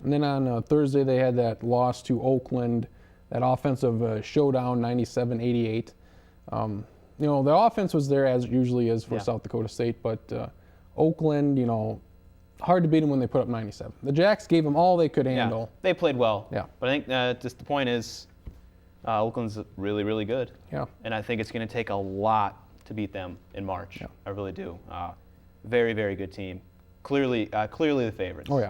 And then on Thursday they had that loss to Oakland, that offensive showdown, 97-88. You know, the offense was there as it usually is for South Dakota State, but Oakland, you know, hard to beat them when they put up 97. The Jacks gave them all they could handle. They played well. Yeah. But I think just the point is Oakland's really, really good. Yeah. And I think it's going to take a lot to beat them in March. Yeah. I really do. Very, very good team. Clearly the favorites. Oh, yeah.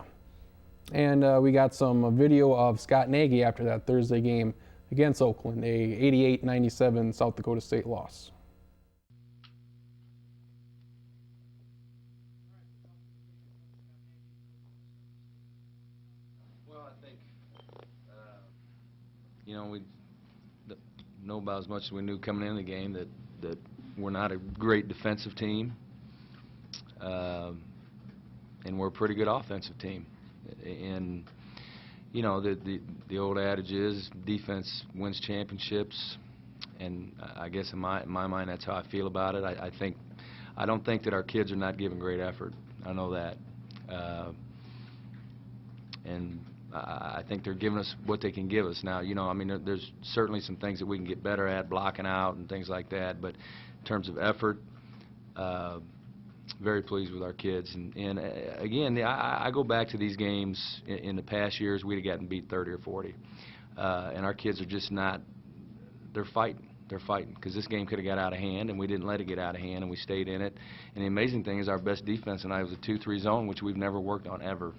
And we got some video of Scott Nagy after that Thursday game against Oakland, a 88-97 South Dakota State loss. Well, I think, you know, we know about as much as we knew coming in the game that we're not a great defensive team, and we're a pretty good offensive team. And you know, the old adage is defense wins championships, and I guess in my mind that's how I feel about it. I don't think that our kids are not giving great effort. I know that, and I think they're giving us what they can give us. Now, you know, I mean, there's certainly some things that we can get better at, blocking out and things like that. But in terms of effort, very pleased with our kids. And again, I go back to these games in the past years, we'd have gotten beat 30 or 40. And our kids are just not, they're fighting. They're fighting because this game could have got out of hand, and we didn't let it get out of hand, and we stayed in it. And the amazing thing is our best defense tonight was a 2-3 zone, which we've never worked on ever,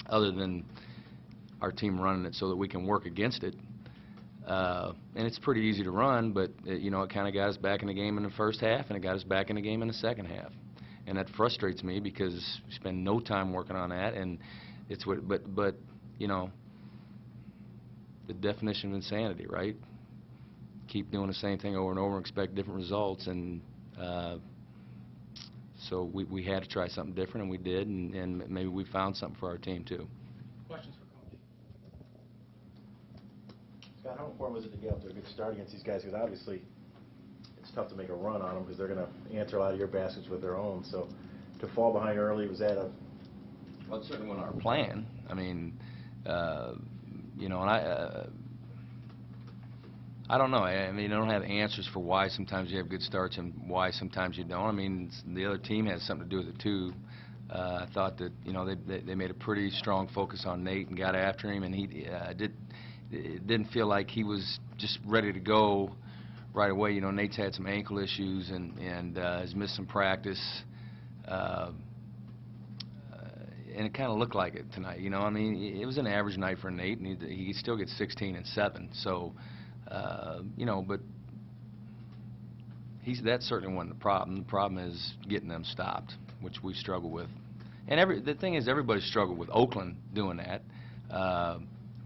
other than our team running it so that we can work against it. And it's pretty easy to run, but you know, it kind of got us back in the game in the first half, and it got us back in the game in the second half. And that frustrates me because we spend no time working on that, and it's what. But you know, the definition of insanity, right? Keep doing the same thing over and over and expect different results, and so we had to try something different, and we did, and maybe we found something for our team too. Questions for Coach? Scott, how important was it to get up to a good start against these guys? Because obviously it's tough to make a run on them because they're going to answer a lot of your baskets with their own. So to fall behind early, was that a... Well, it certainly wasn't our plan. I mean, you know, and I don't know. I mean, I don't have answers for why sometimes you have good starts and why sometimes you don't. I mean, the other team has something to do with it too. I thought that, you know, they made a pretty strong focus on Nate and got after him, and he didn't feel like he was just ready to go right away. You know, Nate's had some ankle issues and has missed some practice. And it kind of looked like it tonight. You know, I mean, it was an average night for Nate, and he still gets 16 and 7. So, you know, but that certainly wasn't the problem. The problem is getting them stopped, which we struggle with. And the thing is, everybody struggled with Oakland doing that.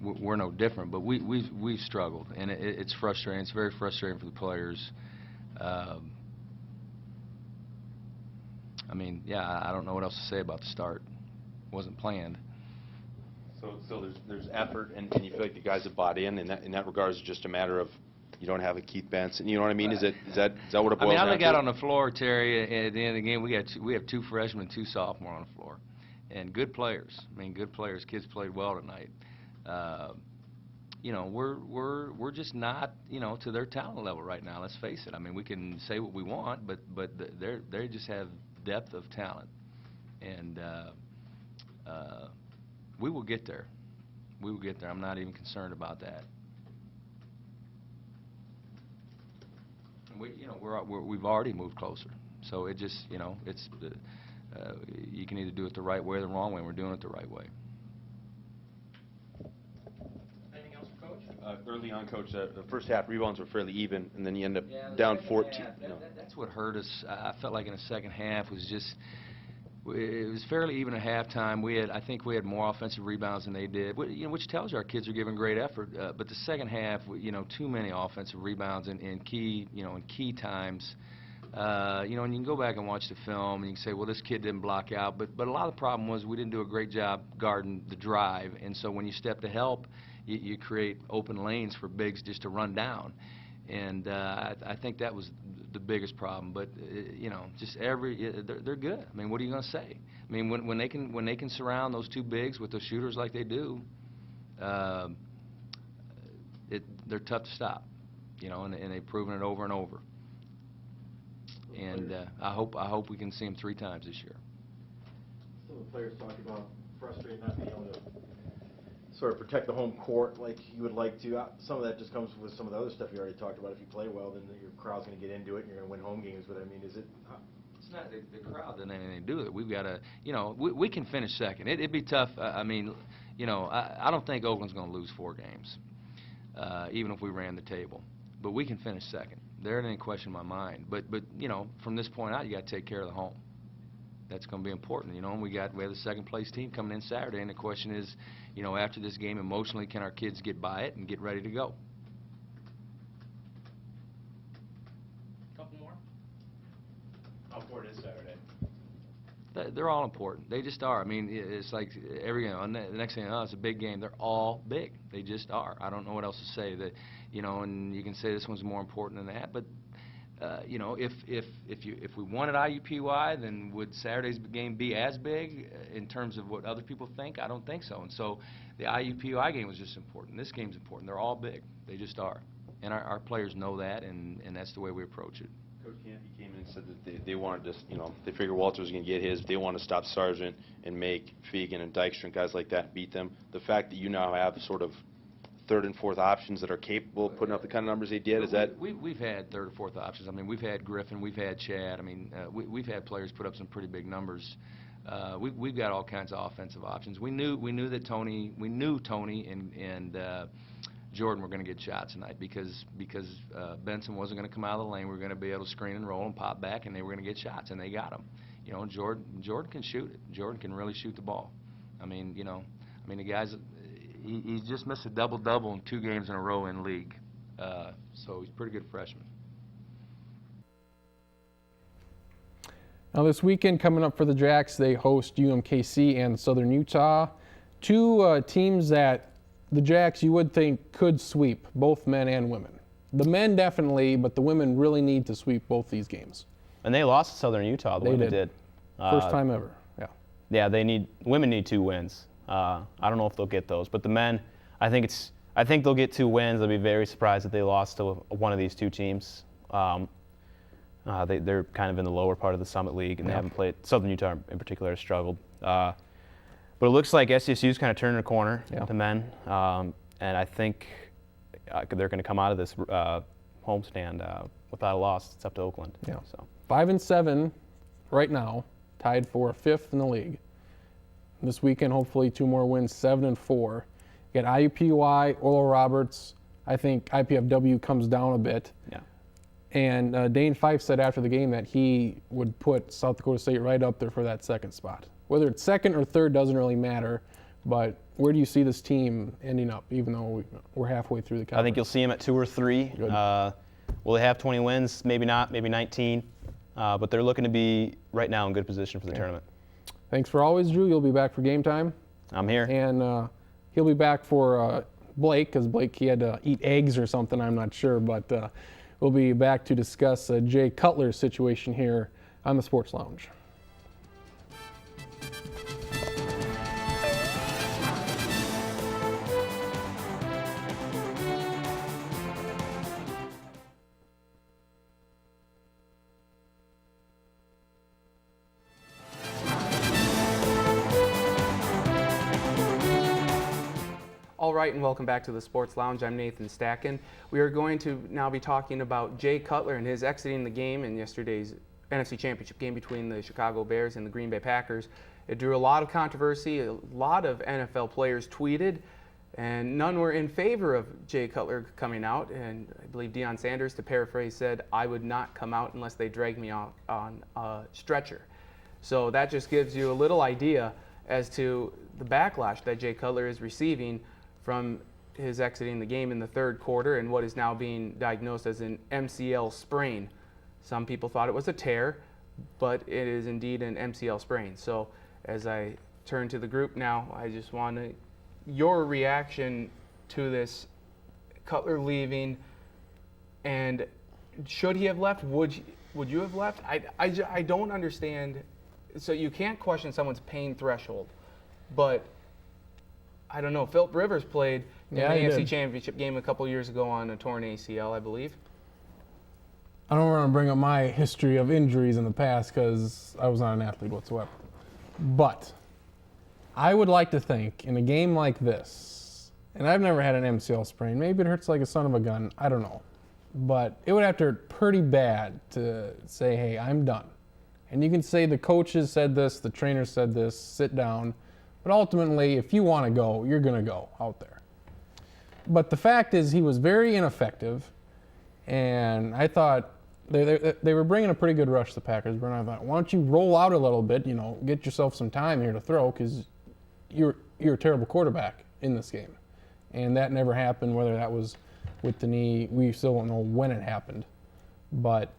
We're no different, but we've struggled, and it's frustrating. It's very frustrating for the players. I mean, yeah, I don't know what else to say about the start. It wasn't planned. So there's effort, and you feel like the guys have bought in that regard. It's just a matter of you don't have a Keith Benson. You know what I mean? Is that what it boils down to? I mean, I look out on the floor, Terry. At the end of the game, we have 2 freshmen, 2 sophomores on the floor, and good players. I mean, good players. Kids played well tonight. You know, we're just not, you know, to their talent level right now. Let's face it. I mean, we can say what we want, but they just have depth of talent, and we will get there. We will get there. I'm not even concerned about that. You know, we've already moved closer. So it just, you know, it's you can either do it the right way or the wrong way, and we're doing it the right way. Anything else for Coach? Early on, Coach, the first half rebounds were fairly even, and then you end up down 14. Half, that's what hurt us. I felt like in the second half was just. It was fairly even at halftime. I think we had more offensive rebounds than they did, you know, which tells you our kids are giving great effort. But the second half, you know, too many offensive rebounds in key times. You know, and you can go back and watch the film, and you can say, well, this kid didn't block out. But a lot of the problem was we didn't do a great job guarding the drive, and so when you step to help, you create open lanes for bigs just to run down. And I think that was the biggest problem. But just they're good. I mean, what are you going to say? I mean, when they can surround those two bigs with those shooters like they do, they're tough to stop. And they've proven it over and over. And I hope we can see them 3 times this year. Some of the players talking about frustrated not being able to sort of protect the home court like you would like to. Some of that just comes with some of the other stuff you already talked about. If you play well, then your crowd's going to get into it and you're going to win home games. But I mean, is it? It's not the crowd doesn't have anything to do with it. We've got to, we can finish second. It'd be tough. I don't think Oakland's going to lose 4 games, even if we ran the table. But we can finish second. There ain't any question in my mind. But from this point out, you got to take care of the home. That's going to be important, and we have the second place team coming in Saturday, and the question is, after this game, emotionally, can our kids get by it and get ready to go? Couple more? How important is Saturday? They're all important. They just are. I mean, it's like the next thing you know, it's a big game. They're all big. They just are. I don't know what else to say. That, and you can say this one's more important than that, but if we wanted IUPUI, then would Saturday's game be as big in terms of what other people think? I don't think so. And so the IUPUI game was just important. This game's important. They're all big. They just are. And our players know that, and that's the way we approach it. Coach Campy came in and said that they wanted to, they figured Walter was going to get his. They want to stop Sargent and make Fegan and Dykstra, guys like that, beat them. The fact that you now have sort of 3rd and 4th options that are capable of putting up the kind of numbers they did, is that? We've had 3rd or 4th options. I mean, we've had Griffin, we've had Chad. I mean, we've had players put up some pretty big numbers. We've got all kinds of offensive options. We knew that Tony and Jordan were going to get shots tonight because Benson wasn't going to come out of the lane. We were going to be able to screen and roll and pop back, and they were going to get shots, and they got them. Jordan can shoot it. Jordan can really shoot the ball. I mean, the guy's. He just missed a double-double in 2 games in a row in league, so he's a pretty good freshman. Now this weekend coming up for the Jacks, they host UMKC and Southern Utah, 2 teams that the Jacks you would think could sweep, both men and women. The men definitely, but the women really need to sweep both these games. And they lost to Southern Utah. The women did. First time ever. Yeah. Yeah, women need 2 wins. I don't know if they'll get those, but the men, I think they'll get 2 wins. I'll be very surprised if they lost to one of these 2 teams. They're kind of in the lower part of the Summit League, and they haven't played. Southern Utah in particular has struggled. But it looks like SDSU's kind of turning a corner, the men, and I think they're going to come out of this homestand without a loss. It's up to Oakland. Yeah. So 5-7 right now, tied for 5th in the league. This weekend, hopefully 2 more wins, 7-4. You got IUPUI, Oral Roberts. I think IPFW comes down a bit. yeah. And Dane Fife said after the game that he would put South Dakota State right up there for that 2nd spot. Whether it's 2nd or 3rd doesn't really matter, but where do you see this team ending up, even though we're halfway through the conference? I think you'll see them at 2 or 3. Will they have 20 wins? Maybe not, maybe 19. But they're looking to be right now in good position for the tournament. Thanks for always, Drew. You'll be back for game time. I'm here. And he'll be back for Blake, because Blake, he had to eat eggs or something, I'm not sure. But we'll be back to discuss Jay Cutler's situation here on the Sports Lounge. All right, and welcome back to the Sports Lounge. I'm Nathan Stacken. We are going to now be talking about Jay Cutler and his exiting the game in yesterday's NFC Championship game between the Chicago Bears and the Green Bay Packers. It drew a lot of controversy. A lot of NFL players tweeted, and none were in favor of Jay Cutler coming out. And I believe Deion Sanders, to paraphrase, said, "I would not come out unless they dragged me out on a stretcher." So that just gives you a little idea as to the backlash that Jay Cutler is receiving from his exiting the game in the 3rd quarter and what is now being diagnosed as an MCL sprain. Some people thought it was a tear, but it is indeed an MCL sprain. So as I turn to the group now, I just want your reaction to this Cutler leaving. And should he have left? Would you have left? I don't understand. So you can't question someone's pain threshold, but I don't know. Philip Rivers played in the AFC Championship game a couple years ago on a torn ACL, I believe. I don't want to bring up my history of injuries in the past because I was not an athlete whatsoever. But I would like to think in a game like this, and I've never had an MCL sprain. Maybe it hurts like a son of a gun. I don't know. But it would have to hurt pretty bad to say, hey, I'm done. And you can say the coaches said this, the trainer said this, sit down. But ultimately, if you want to go, you're going to go out there. But the fact is he was very ineffective. And I thought they were bringing a pretty good rush, the Packers. But I thought, why don't you roll out a little bit, get yourself some time here to throw because you're a terrible quarterback in this game. And that never happened, whether that was with the knee. We still don't know when it happened. But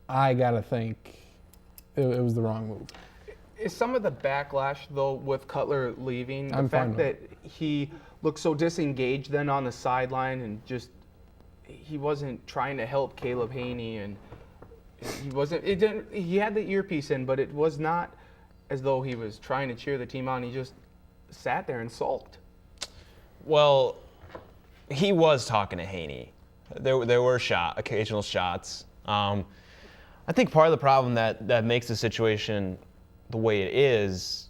I got to think it was the wrong move. Is some of the backlash, though, with Cutler leaving, the I'm fact fine that he looked so disengaged then on the sideline and just he wasn't trying to help Caleb Haney and he had the earpiece in, but it was not as though he was trying to cheer the team on. He just sat there and sulked. Well, he was talking to Haney. There were occasional shots. I think part of the problem that makes the situation the way it is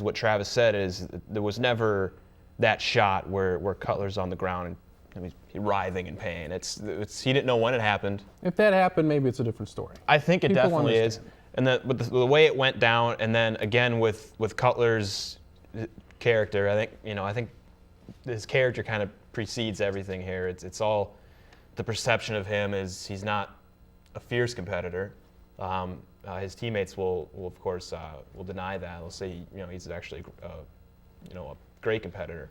what Travis said is there was never that shot where Cutler's on the ground and he's writhing in pain. He didn't know when it happened. If that happened, maybe it's a different story. I think it People definitely understand. is. And the way it went down, and then again with Cutler's character, I think his character kind of precedes everything here. It's all the perception of him is he's not a fierce competitor. His teammates will of course will deny that. They'll say he's actually a great competitor.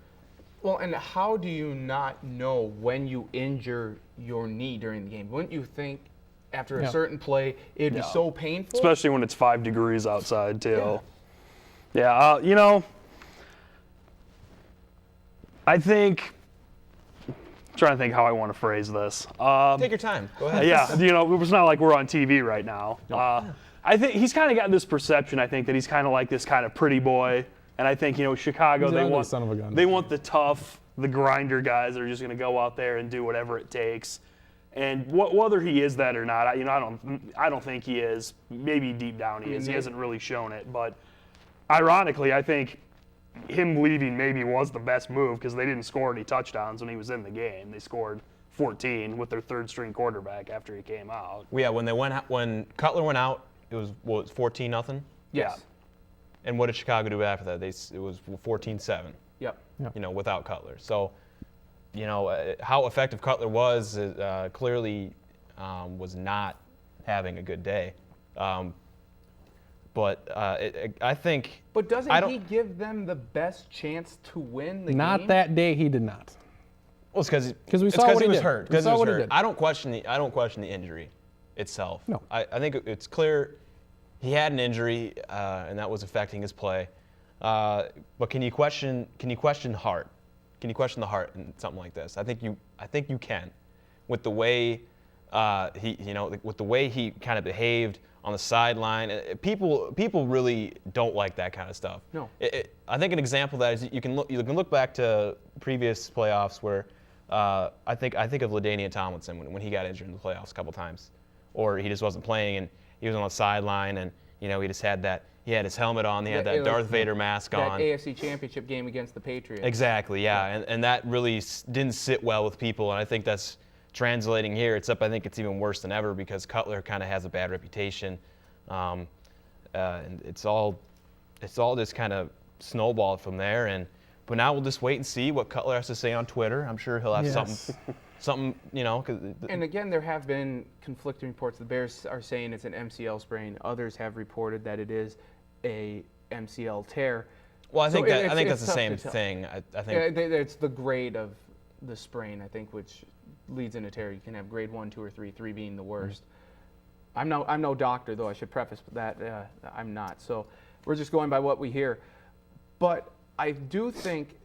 Well, and how do you not know when you injure your knee during the game? Wouldn't you think after a certain play it'd be so painful? Especially when it's 5 degrees outside too. Yeah, I think. Trying to think how I want to phrase this. Take your time. Go ahead. Yeah, it's not like we're on TV right now. I think he's kind of got this perception. I think that he's kind of like this kind of pretty boy, and I think Chicago He's an ugly son of a gun. they want the tough, the grinder guys that are just going to go out there and do whatever it takes. And whether he is that or not, I don't think he is. Maybe deep down he is. He hasn't really shown it, but ironically, I think him leaving maybe was the best move because they didn't score any touchdowns when he was in the game. They scored 14 with their third-string quarterback after he came out. Yeah, when Cutler went out, it was 14-0. Yes. And what did Chicago do after that? It was 14-7. Yep. Without Cutler. So, how effective Cutler was clearly was not having a good day. But I think. But doesn't he give them the best chance to win the game? Not that day, he did not. Well, it's because we saw what he was did. hurt. We Because saw he was what he hurt. did. I don't question the injury itself. No. I think it's clear he had an injury and that was affecting his play. But can you question heart? Can you question the heart in something like this? I think you can, with the way with the way he kind of behaved on the sideline. People really don't like that kind of stuff. No. I think an example of that is you can look back to previous playoffs where I think of LaDainian Tomlinson when he got injured in the playoffs a couple times, or he just wasn't playing and he was on the sideline and he just had his helmet on, he had that Darth Vader mask on. That AFC Championship game against the Patriots. Exactly, yeah, and that really didn't sit well with people, and I think that's translating here. I think it's even worse than ever because Cutler kind of has a bad reputation, and it's all just kind of snowballed from there. But now we'll just wait and see what Cutler has to say on Twitter. I'm sure he'll have something. And again, there have been conflicting reports. The Bears are saying it's an MCL sprain. Others have reported that it is a MCL tear. Well, I think So that's the tough same to tell. thing. I think It's the grade of the sprain, I think, which leads into tear. You can have grade 1, 2, or 3, 3 being the worst. I'm no doctor, though. I should preface that I'm not. So we're just going by what we hear. But I do think